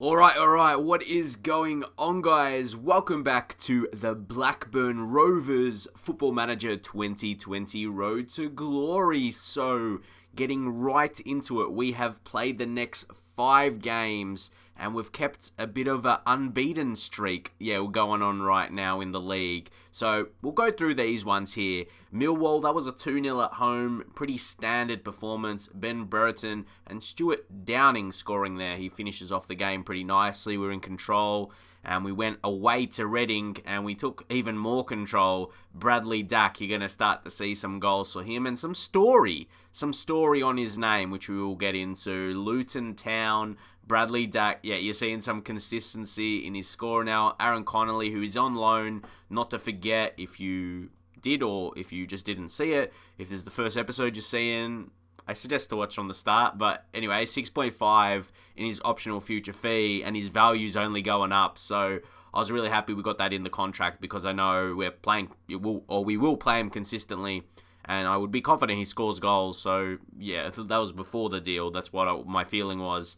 All right. What is going on, guys? Welcome back to the Blackburn Rovers Football Manager 2020 Road to Glory. So, getting right into it, we have played the next 5 games and we've kept a bit of an unbeaten streak, going on right now in the league. So, we'll go through these ones here. Millwall, that was a 2-0 at home, pretty standard performance. Ben Brereton and Stuart Downing scoring there. He finishes off the game pretty nicely. We're in control. And we went away to Reading and we took even more control. Bradley Dack, you're going to start to see some goals for him and some story on his name, which we will get into. Luton Town, Bradley Dack, you're seeing some consistency in his score now. Aaron Connolly, who is on loan, not to forget if you did or if you just didn't see it. If this is the first episode you're seeing, I suggest to watch from the start. But anyway, 6.5 in his optional future fee, and his value's only going up. So I was really happy we got that in the contract because I know we will play him consistently, and I would be confident he scores goals. So yeah, that was before the deal. That's what my feeling was.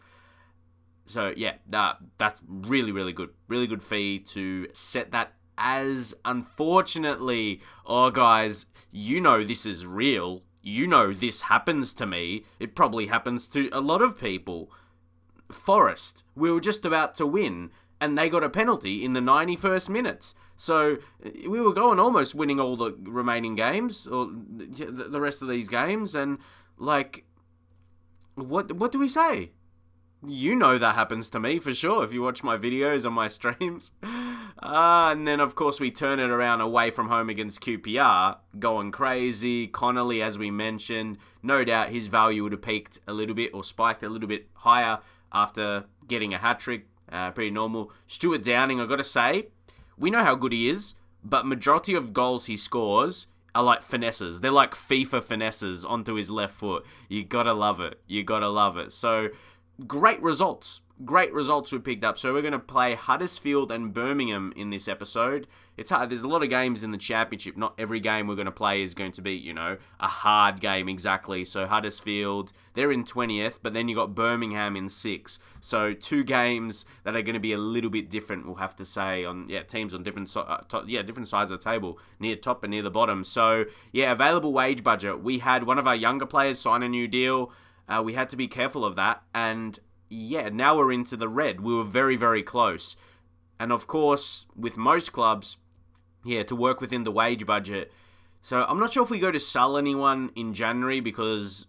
So yeah, that's really, really good. Really good fee to set that as. Unfortunately, guys, this is real. This happens to me. It probably happens to a lot of people. Forest, we were just about to win, and they got a penalty in the 91st minutes. So we were almost winning all the remaining games, or the rest of these games, and what do we say? That happens to me for sure if you watch my videos on my streams. And then, of course, we turn it around away from home against QPR, going crazy. Connolly, as we mentioned, no doubt his value would have peaked a little bit or spiked a little bit higher after getting a hat-trick. Pretty normal. Stuart Downing, I've got to say, we know how good he is, but majority of goals he scores are like finesses. They're like FIFA finesses onto his left foot. You gotta love it. So, great results we picked up. So we're going to play Huddersfield and Birmingham in this episode. It's hard. There's a lot of games in the championship. Not every game we're going to play is going to be, a hard game exactly. So Huddersfield, they're in 20th, but then you got Birmingham in 6th. So 2 games that are going to be a little bit different, we'll have to say, on teams on different different sides of the table, near top and near the bottom. So available wage budget. We had one of our younger players sign a new deal. We had to be careful of that, and now we're into the red. We were very, very close. And of course, with most clubs, to work within the wage budget. So I'm not sure if we go to sell anyone in January because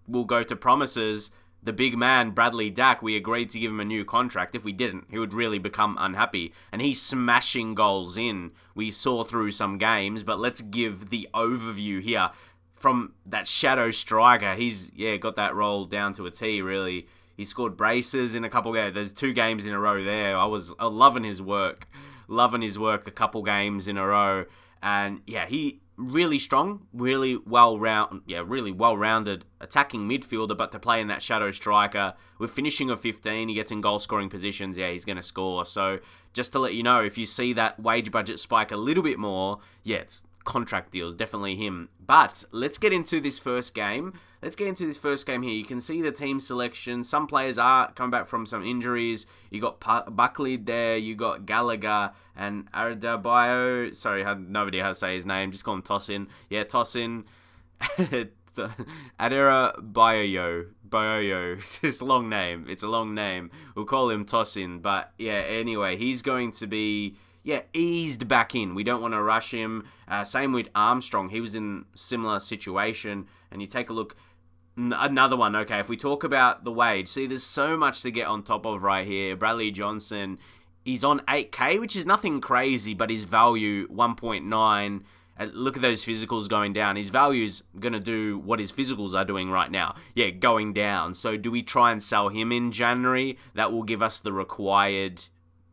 we'll go to promises. The big man, Bradley Dack, we agreed to give him a new contract. If we didn't, he would really become unhappy. And he's smashing goals in. We saw through some games, but let's give the overview here. From that shadow striker, he's got that role down to a T, really. He scored braces in a couple games. There's 2 games in a row there. I was loving his work. A couple games in a row. And he really strong, really well-rounded attacking midfielder, but to play in that shadow striker, with finishing of 15, he gets in goal-scoring positions, he's going to score. So just to let you know, if you see that wage budget spike a little bit more, it's contract deals, definitely him. But let's get into this first game. Here. You can see the team selection. Some players are coming back from some injuries. You got Buckley there. You got Gallagher and Adebayo. Sorry, I have no idea how to say his name. Just call him Tosin. Tosin. Adebayo. It's a long name. We'll call him Tosin. But anyway, he's going to be eased back in. We don't want to rush him. Same with Armstrong. He was in a similar situation. And you take a look. Another one. Okay, if we talk about the wage. See, there's so much to get on top of right here. Bradley Johnson, he's on 8K, which is nothing crazy, but his value, 1.9. Look at those physicals going down. His value's going to do what his physicals are doing right now. Going down. So do we try and sell him in January? That will give us the required,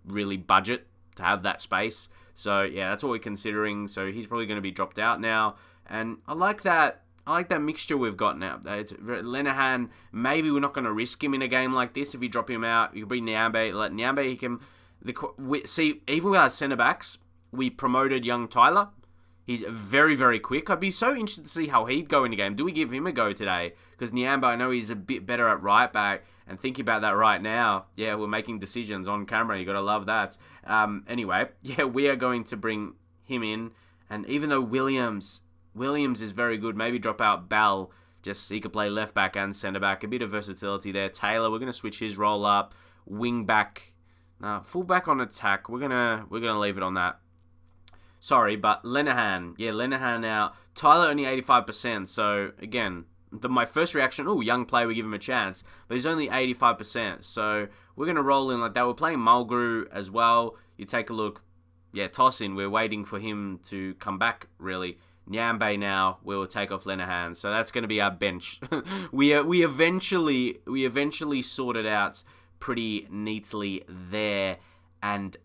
really, budget to have that space. So that's what we're considering. So he's probably going to be dropped out now. And I like that mixture we've got now. It's Lenihan, maybe we're not going to risk him in a game like this. If you drop him out, you can bring Nyambe. Let Nyambe, he can... See, even with our centre-backs, we promoted young Tyler. He's very, very quick. I'd be so interested to see how he'd go in the game. Do we give him a go today? Because Nyamba, I know he's a bit better at right back. And thinking about that right now, yeah, we're making decisions on camera. You got to love that. Anyway, yeah, we are going to bring him in. And even though Williams is very good, maybe drop out Bell. Just he could play left back and centre back. A bit of versatility there. Taylor, we're going to switch his role up. Wing back, full back on attack. We're gonna leave it on that. Sorry, but Lenihan. Yeah, Lenihan now. Tyler only 85%. So again, my first reaction, young player, we give him a chance. But he's only 85%. So we're going to roll in like that. We're playing Mulgrew as well. You take a look. Yeah, toss in. We're waiting for him to come back, really. Nyambe now, we will take off Lenihan. So that's going to be our bench. we eventually sorted out pretty neatly there. And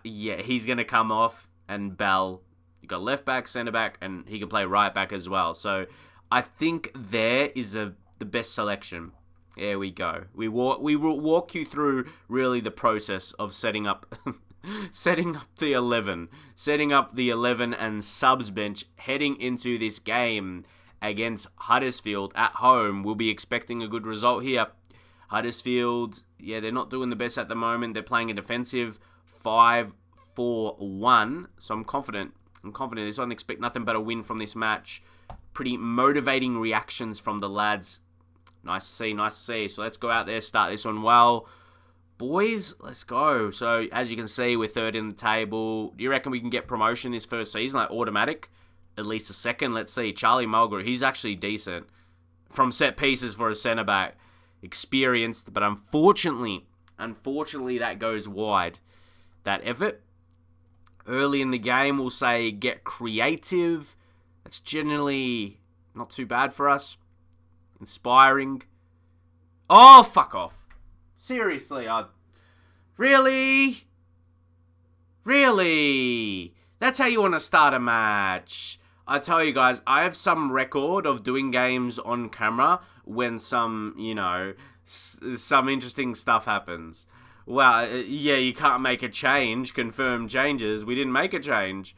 he's going to come off. And Bell, you got left back, centre back, and he can play right back as well. So I think there is the best selection. There we go. We will walk you through really the process of setting up the 11. Setting up the 11 and subs bench heading into this game against Huddersfield at home. We'll be expecting a good result here. Huddersfield, yeah, they're not doing the best at the moment. They're playing a defensive 5-4-1. So I'm confident. I don't expect nothing but a win from this match. Pretty motivating reactions from the lads. Nice to see. So let's go out there, start this one well. Boys, let's go. So as you can see, we're third in the table. Do you reckon we can get promotion this first season? Like automatic? At least a second? Let's see. Charlie Mulgrew, he's actually decent. From set pieces for a centre back. Experienced, but unfortunately that goes wide. That effort. Early in the game, we'll say get creative. That's generally not too bad for us. Inspiring. Oh, fuck off. Seriously, Really? That's how you want to start a match. I tell you guys, I have some record of doing games on camera when some interesting stuff happens. Well, yeah, you can't make a change. Confirm changes. We didn't make a change.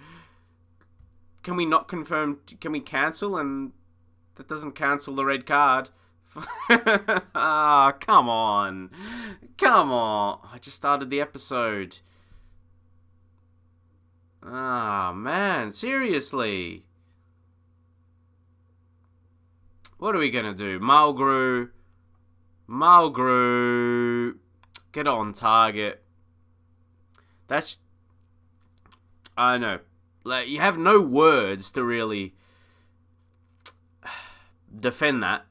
Can we not confirm? Can we cancel? And that doesn't cancel the red card. Come on. I just started the episode. Man. Seriously. What are we going to do? Mulgrew. Get on target. I know. Like, you have no words to really defend that.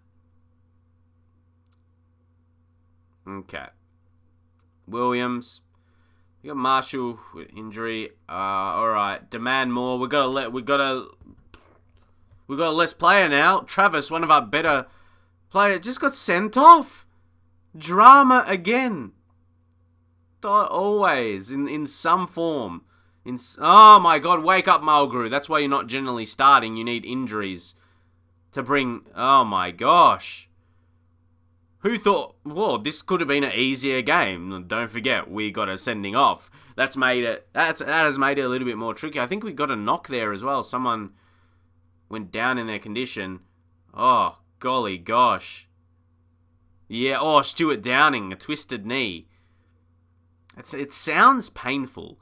Okay. Williams. You got Marshall with injury. Alright. Demand more. We got a less player now. Travis, one of our better players, just got sent off. Drama again. Always in some form. Oh my god, wake up Mulgrew. That's why you're not generally starting. You need injuries to bring. Oh my gosh. Who thought, whoa, this could have been an easier game? Don't forget, we got a sending off. That has made it a little bit more tricky. I think we got a knock there as well. Someone went down in their condition. Oh, golly gosh. Yeah, Stuart Downing, a twisted knee. It sounds painful.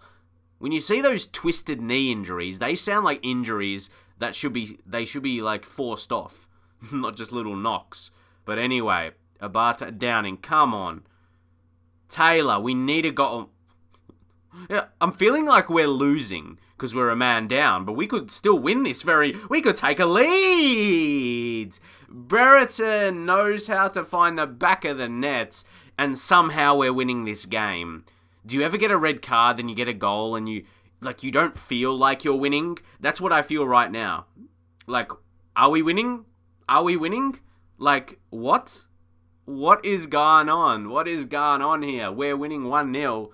When you see those twisted knee injuries, they sound like injuries that should be like forced off, not just little knocks. But anyway, Abata, Downing, come on. Taylor, we need a goal. Yeah, I'm feeling like we're losing because we're a man down, but we could still win this we could take a lead. Brereton knows how to find the back of the net, and somehow we're winning this game. Do you ever get a red card, then you get a goal, and you don't feel like you're winning? That's what I feel right now. Like, are we winning? Like, what? What is going on? What is going on here? We're winning 1-0.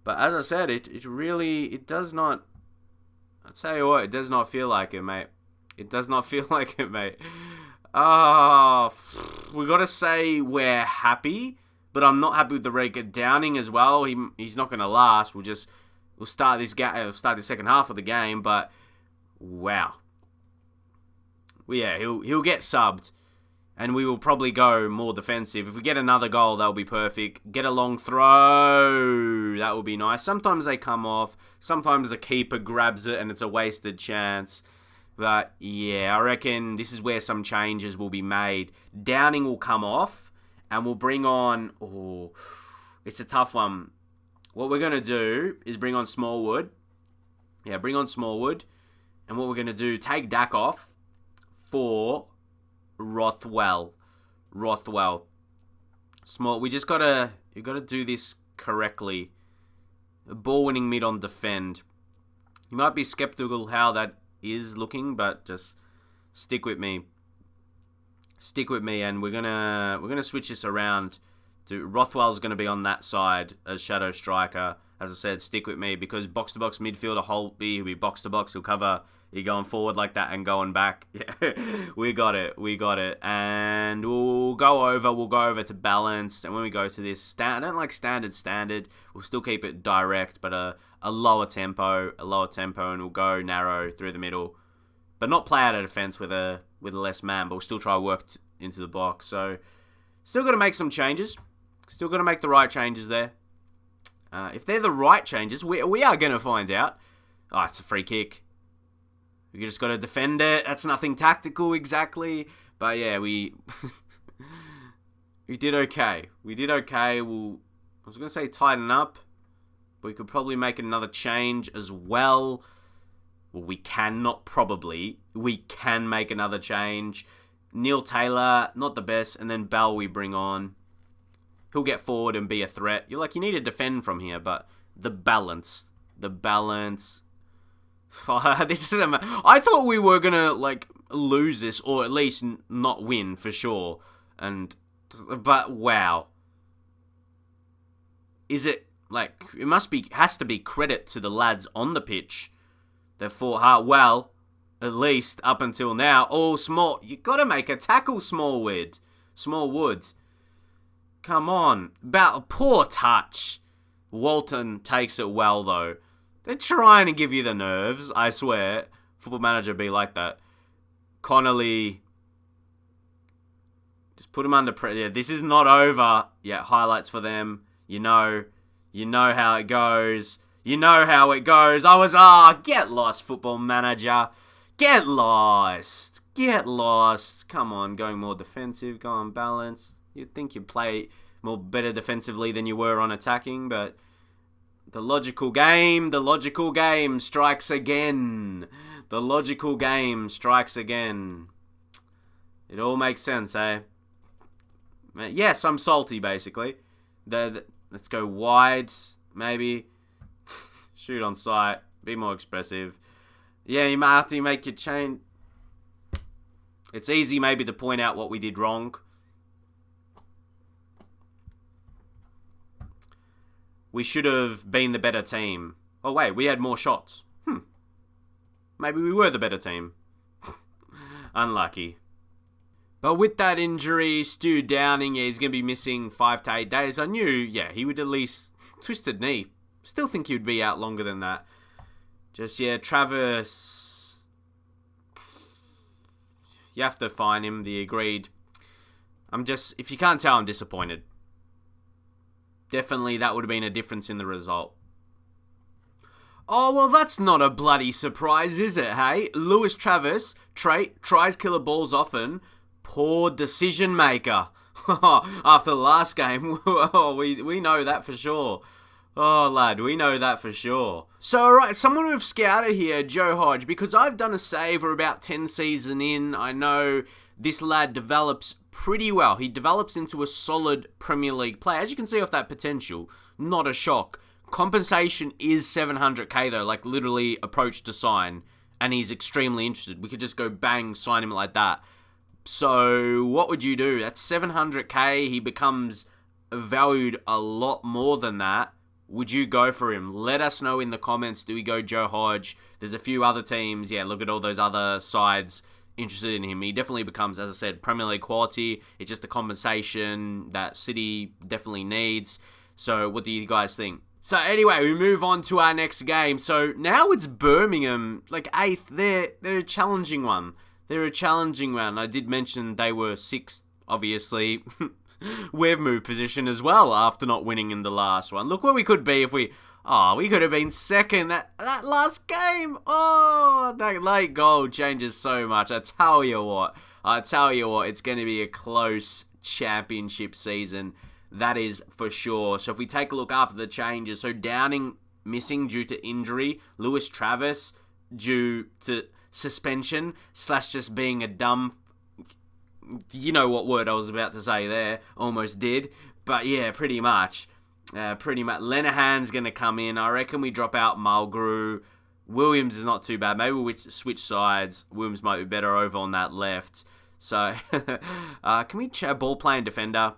But as I said, it does not... I'll tell you what, it does not feel like it, mate. It does not feel like it, mate. We got to say we're happy. But I'm not happy with the red. Downing as well. He's not going to last. We'll start the second half of the game. But wow, yeah, he'll get subbed, And we will probably go more defensive. If we get another goal, that'll be perfect. Get a long throw. That will be nice. Sometimes they come off. Sometimes the keeper grabs it and it's a wasted chance. But, yeah, I reckon this is where some changes will be made. Downing will come off. And we'll bring on... Oh, it's a tough one. What we're going to do is bring on Smallwood. Yeah, bring on Smallwood. And what we're going to do, take Dak off for... Rothwell. Small. We just gotta do this correctly. Ball winning mid on defend. You might be skeptical how that is looking, but just stick with me. And we're gonna switch this around. Rothwell's gonna be on that side as shadow striker. As I said, stick with me because box to box midfielder Holtby, he'll be box to box. He'll cover. You're going forward like that and going back. Yeah, we got it. And we'll go over to balanced. And when we go to this, I don't like standard. We'll still keep it direct, but a lower tempo. And we'll go narrow through the middle. But not play out of defense with a less man, but we'll still try to work into the box. So, still got to make some changes. Still got to make the right changes there. If they're the right changes, we are going to find out. Oh, it's a free kick. We just got to defend it. That's nothing tactical exactly. But yeah, we did okay. I was going to say tighten up. But we could probably make another change as well. Well, we can, not probably. We can make another change. Neil Taylor, not the best. And then Bell we bring on. He'll get forward and be a threat. You need to defend from here. But the balance. I thought we were gonna lose this or at least not win for sure. But wow, is it has to be credit to the lads on the pitch. They fought hard. Well, at least up until now. Oh, you gotta make a tackle, Smallwood. Come on, poor touch. Walton takes it well though. They're trying to give you the nerves, I swear. Football Manager be like that. Connolly. Just put him under pressure. Yeah, this is not over. Yeah, highlights for them. You know how it goes. Get lost, Football Manager. Get lost. Come on, going more defensive, go on balance. You'd think you'd play better defensively than you were on attacking, but... The logical game strikes again. It all makes sense, eh? Yes, I'm salty, basically. Let's go wide, maybe. Shoot on sight. Be more expressive. Yeah, you might have to make your change. It's easy, maybe, to point out what we did wrong. We should have been the better team. Oh, wait, we had more shots. Maybe we were the better team. Unlucky. But with that injury, Stu Downing, he's going to be missing 5 to 8 days. I knew, he would at least... Twisted knee. Still think he would be out longer than that. Travis... You have to fine him, the agreed. If you can't tell, I'm disappointed. Definitely, that would have been a difference in the result. Oh, well, that's not a bloody surprise, is it, hey? Lewis Travis, tries killer balls often. Poor decision maker. After the last game, we know that for sure. Oh, lad, we know that for sure. So, alright, someone we've scouted here, Joe Hodge, because I've done a save or about 10 season in. I know this lad develops pretty well. He develops into a solid Premier League player. As you can see off that potential, not a shock. Compensation is 700k though, literally approached to sign, and he's extremely interested. We could just go bang, sign him like that. So, what would you do? That's 700k. He becomes valued a lot more than that. Would you go for him? Let us know in the comments. Do we go Joe Hodge? There's a few other teams. Yeah, look at all those other sides interested in him. He definitely becomes, as I said, Premier League quality. It's just the compensation that City definitely needs. So what do you guys think? So anyway, we move on to our next game. So now it's Birmingham, 8th. They're a challenging one. I did mention they were 6th obviously, we've moved position as well after not winning in the last one. Look where we could be if we... Oh, we could have been second that last game. Oh, that late goal changes so much. I tell you what, it's going to be a close championship season. That is for sure. So if we take a look after the changes, so Downing missing due to injury, Lewis Travis due to suspension / just being a dumb... You know what word I was about to say there. Almost did. But yeah, pretty much. Lenihan's going to come in. I reckon we drop out Mulgrew. Williams is not too bad. Maybe we switch sides. Williams might be better over on that left. So, can we ball-playing defender?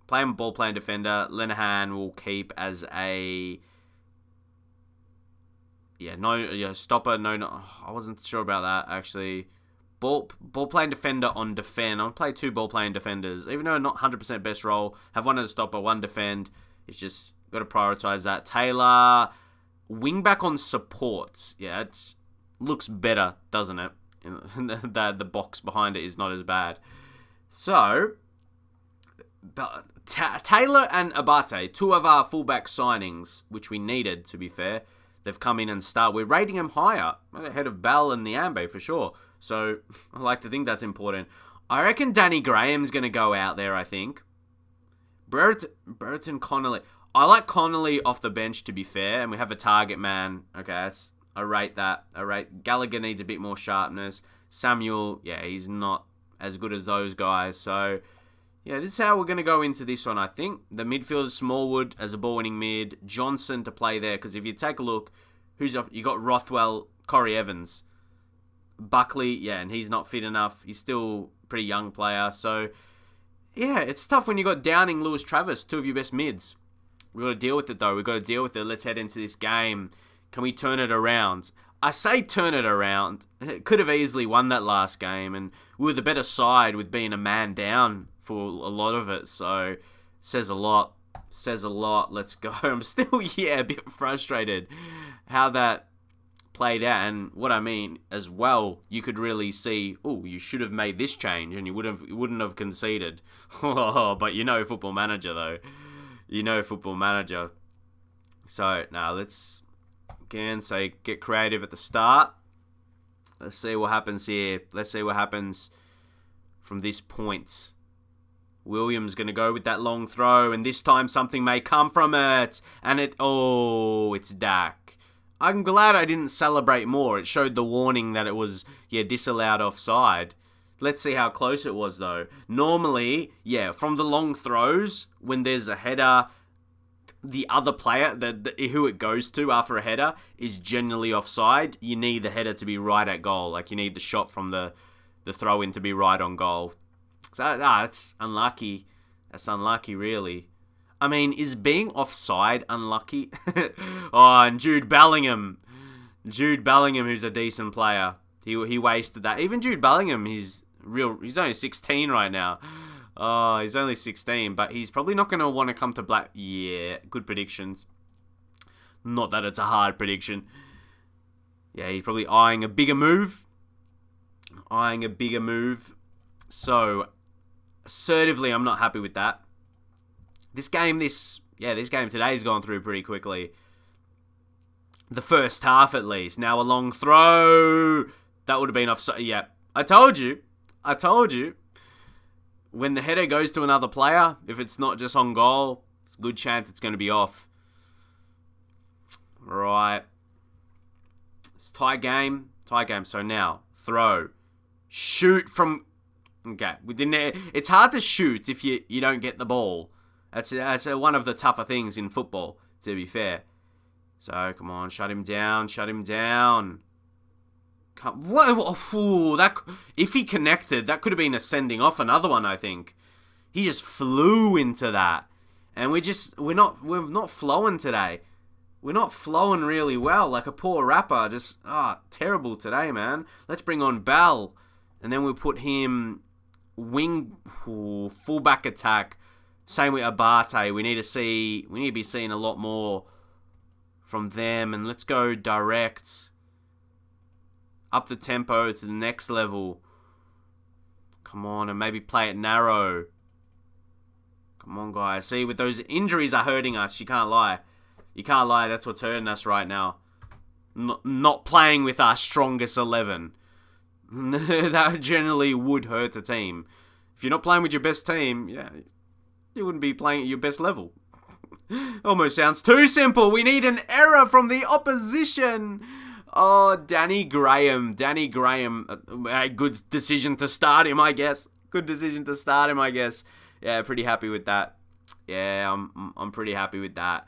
Play him ball-playing defender. Lenihan will keep as a... stopper. No, I wasn't sure about that, actually. Ball-playing defender on defend. I'll play 2 ball-playing defenders. Even though not 100% best role, have one as a stopper, 1 defend. It's just got to prioritize that. Taylor, wing back on supports. Yeah, it looks better, doesn't it? The box behind it is not as bad. So, Taylor and Abate, 2 of our fullback signings, which we needed, to be fair, they've come in and start. We're rating them higher, ahead of Bell and Niambe for sure. So, I like to think that's important. I reckon Danny Graham's going to go out there, I think. Brereton Connolly. I like Connolly off the bench, to be fair, and we have a target man. Okay, I rate that. Gallagher needs a bit more sharpness. Samuel, yeah, he's not as good as those guys. So, yeah, this is how we're going to go into this one, I think. The midfield is Smallwood as a ball-winning mid. Johnson to play there, because if you take a look, who's up? You got Rothwell, Corey Evans. Buckley, yeah, and he's not fit enough. He's still a pretty young player, so... Yeah, it's tough when you got Downing, Lewis Travis, 2 of your best mids. We've got to deal with it, though. We've got to deal with it. Let's head into this game. Can we turn it around? I say turn it around. Could have easily won that last game, and we were the better side with being a man down for a lot of it, so says a lot. Let's go. I'm still, a bit frustrated how that played out, and what I mean as well, you could really see, you should have made this change and you wouldn't have conceded. But Football Manager though. Football Manager. So now let's again say get creative at the start. Let's see what happens here. Let's see what happens from this point. Williams going to go with that long throw, and this time something may come from it, and it's Dak. I'm glad I didn't celebrate more. It showed the warning that it was, disallowed offside. Let's see how close it was, though. Normally, from the long throws, when there's a header, the other player, who it goes to after a header, is generally offside. You need the header to be right at goal. Like, you need the shot from the throw-in to be right on goal. So, that's unlucky. That's unlucky, really. I mean, is being offside unlucky? And Jude Bellingham. Who's a decent player. He wasted that. Even Jude Bellingham, he's only 16 right now. Oh, he's only 16, but he's probably not going to want to come to Black... Yeah, good predictions. Not that it's a hard prediction. Yeah, he's probably eyeing a bigger move. So, assertively, I'm not happy with that. This game today's gone through pretty quickly. The first half, at least. Now a long throw. That would have been offside. Yeah, I told you. When the header goes to another player, if it's not just on goal, it's a good chance it's going to be off. Right. It's tie game. So now, throw. Shoot from... Okay. It's hard to shoot if you don't get the ball. That's one of the tougher things in football, to be fair. So, come on, shut him down. If he connected, that could have been a sending off another one, I think. He just flew into that. And we're not flowing today. We're not flowing really well, like a poor rapper. Just, terrible today, man. Let's bring on Bell. And then we'll put him fullback attack. Same with Abate. We need to be seeing a lot more from them. And let's go direct. Up the tempo to the next level. Come on, and maybe play it narrow. Come on, guys. See, with those injuries are hurting us. You can't lie. You can't lie. That's what's hurting us right now. Not playing with our strongest 11. That generally would hurt a team. If you're not playing with your best team, yeah, you wouldn't be playing at your best level. Almost sounds too simple. We need an error from the opposition. Oh, Danny Graham. Danny Graham. A good decision to start him, I guess. Good decision to start him, I guess. Yeah, pretty happy with that. Yeah, I'm pretty happy with that.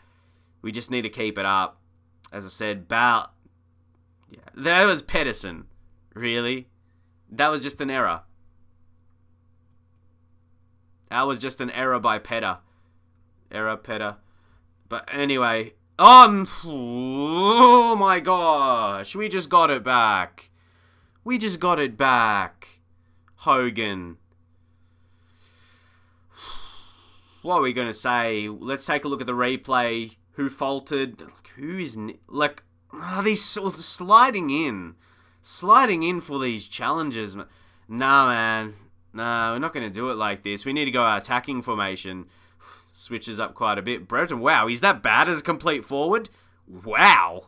We just need to keep it up. As I said, yeah, that was Pedersen. Really? That was just an error. That was just an error by Peder. Peder. But anyway. Oh my gosh. We just got it back. We just got it back. Hogan. What are we going to say? Let's take a look at the replay. Who faltered? Who is... Like, these sliding in. Sliding in for these challenges. Nah, man. Nah, we're not going to do it like this. We need to go our attacking formation. Switches up quite a bit. Brereton, wow, he's that bad as a complete forward? Wow.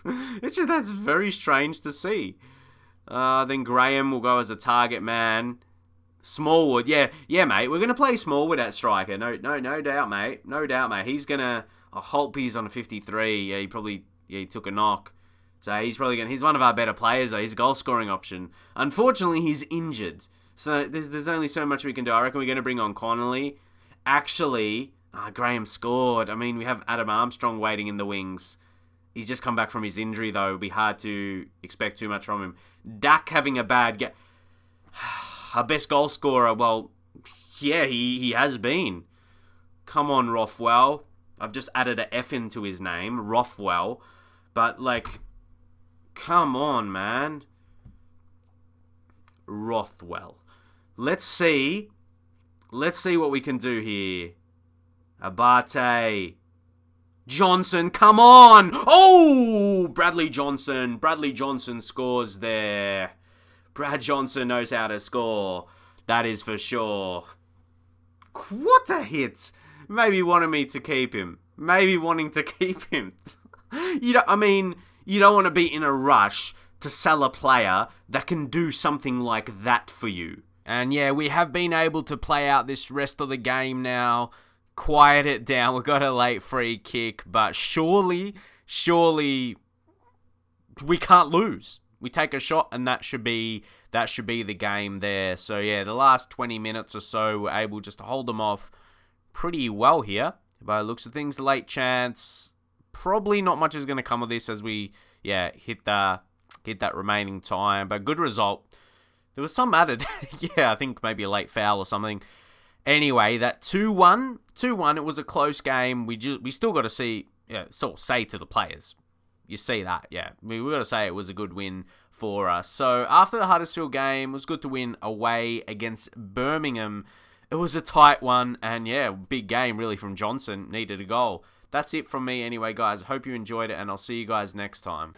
It's just, that's very strange to see. Then Graham will go as a target man. Smallwood, yeah, mate. We're going to play Smallwood at striker. No doubt, mate. No doubt, mate. He's going to... Holtby's on a 53. Yeah, he took a knock. So he's probably going to... He's one of our better players, though. He's a goal-scoring option. Unfortunately, he's injured. So there's only so much we can do. I reckon we're going to bring on Connolly. Actually, Graham scored. I mean, we have Adam Armstrong waiting in the wings. He's just come back from his injury, though. It'll be hard to expect too much from him. Dak having a bad game. Our best goal scorer, well, yeah, he has been. Come on, Rothwell. I've just added a F into his name, Rothwell. But, like, come on, man. Rothwell. Let's see what we can do here. Abate. Johnson, come on! Oh! Bradley Johnson scores there. Brad Johnson knows how to score. That is for sure. What a hit! Maybe wanting to keep him. You don't want to be in a rush to sell a player that can do something like that for you. And yeah, we have been able to play out this rest of the game now. Quiet it down. We got a late free kick, but surely we can't lose. We take a shot, and that should be the game there. So yeah, the last 20 minutes or so, we're able just to hold them off pretty well here. By the looks of things, late chance. Probably not much is going to come of this as we hit that remaining time. But good result. There was some added. Yeah, I think maybe a late foul or something. Anyway, that 2-1, it was a close game. We still got to say to the players. You see that, yeah. We got to say it was a good win for us. So after the Huddersfield game, it was good to win away against Birmingham. It was a tight one, and yeah, big game really from Johnson. Needed a goal. That's it from me anyway, guys. Hope you enjoyed it, and I'll see you guys next time.